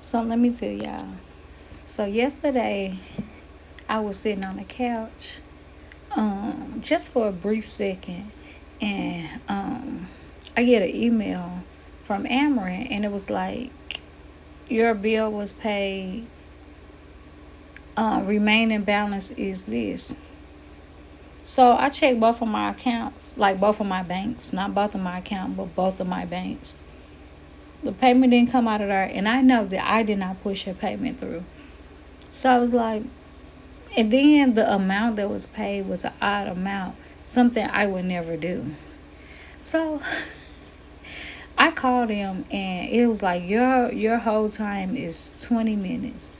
So let me tell y'all. So yesterday I was sitting on the couch, just for a brief second, and I get an email from Ameren, and it was like your bill was paid. Remaining balance is this. So I checked both of my accounts, like both of my banks, not both of my accounts, but both of my banks. The payment didn't come out of there, and I know that I did not push a payment through. So I was like, and then the amount that was paid was an odd amount, something I would never do. So I called him, and it was like your whole time is 20 minutes.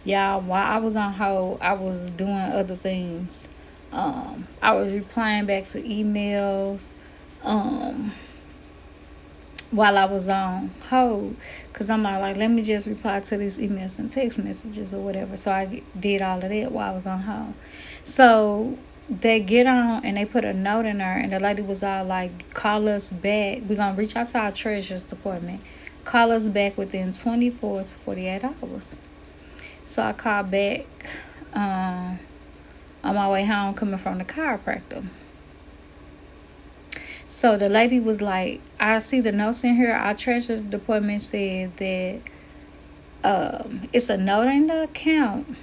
Y'all, while I was on hold, I was doing other things. I was replying back to emails. Um, while I was on hold, because I'm like, let me just reply to these emails and text messages or whatever. So I did all of that while I was on hold. So they get on and they put a note in there, and the lady was all like, call us back. We're going to reach out to our treasurer's department. Call us back within 24 to 48 hours. So I called back on my way home coming from the chiropractor. So the lady was like, I see the notes in here. Our treasury department said that it's a note in the account,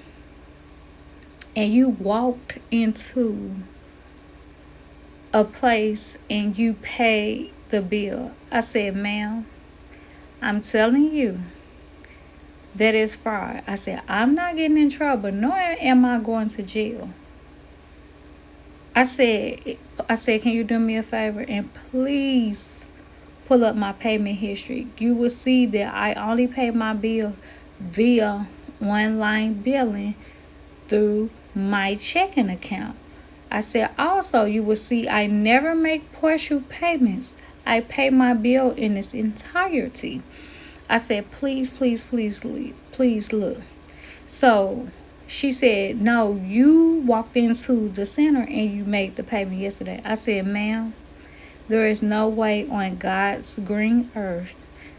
and you walked into a place and you paid the bill. I said, ma'am, I'm telling you that is fraud. I said, I'm not getting in trouble, nor am I going to jail. I said, can you do me a favor and please pull up my payment history? You will see that I only pay my bill via online billing through my checking account. I said, also, you will see I never make partial payments. I pay my bill in its entirety. I said, please, please, please, please look. So she said, no, you walked into the center and you made the payment yesterday. I said, ma'am, there is no way on God's green earth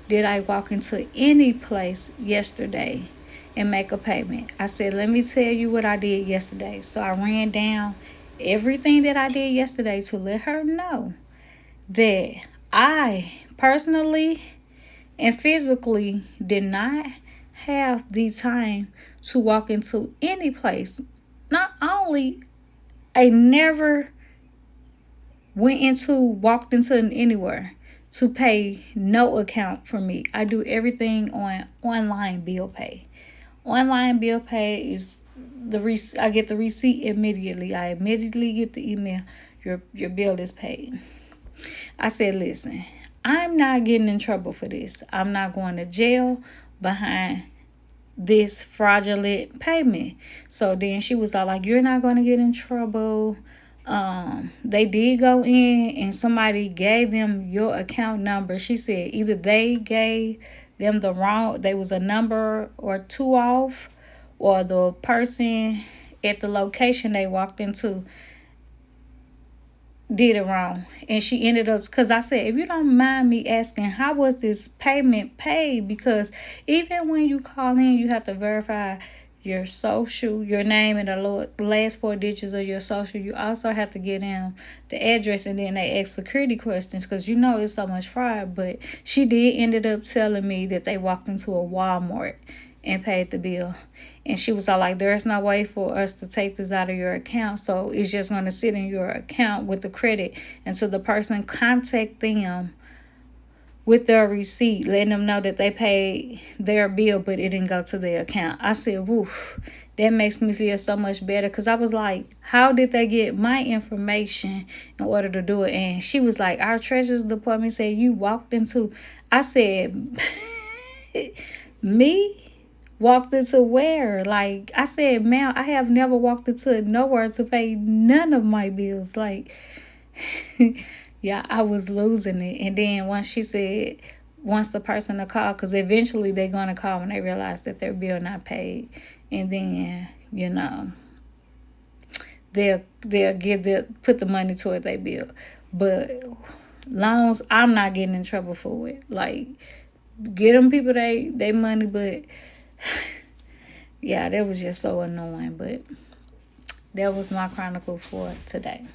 did I walk into any place yesterday and make a payment. I said, let me tell you what I did yesterday. So I ran down everything that I did yesterday to let her know that I personally and physically did not have the time to walk into any place. Not only I never walked into anywhere to pay no account for me. I do everything on online bill pay. Online bill pay is I get the receipt immediately. I immediately get the email. Your bill is paid. I said, listen, I'm not getting in trouble for this. I'm not going to jail behind this fraudulent payment. So then she was all like, you're not going to get in trouble. They did go in and somebody gave them your account number. She said either they gave them there was a number or two off, or the person at the location they walked into did it wrong. And she ended up, because I said, if you don't mind me asking, how was this payment paid? Because even when you call in, you have to verify your social, your name, and the last four digits of your social. You also have to get them the address, and then they ask security questions, because it's so much fraud. But she did ended up telling me that they walked into a Walmart and paid the bill. And she was all like, there's no way for us to take this out of your account, so it's just going to sit in your account with the credit until the person contact them with their receipt, letting them know that they paid their bill, but it didn't go to their account. I said, woof, that makes me feel so much better, because I was like, how did they get my information in order to do it? And she was like, our treasurer's department said you walked into. I said, me? Walked into where? Like, I said, ma'am, I have never walked into nowhere to pay none of my bills. Like, yeah, I was losing it. And then once the person to call, because eventually they're going to call when they realize that their bill not paid. And then, they'll put the money toward their bill. But loans, I'm not getting in trouble for it. Like, get them people they money, but Yeah, that was just so annoying. But that was my chronicle for today.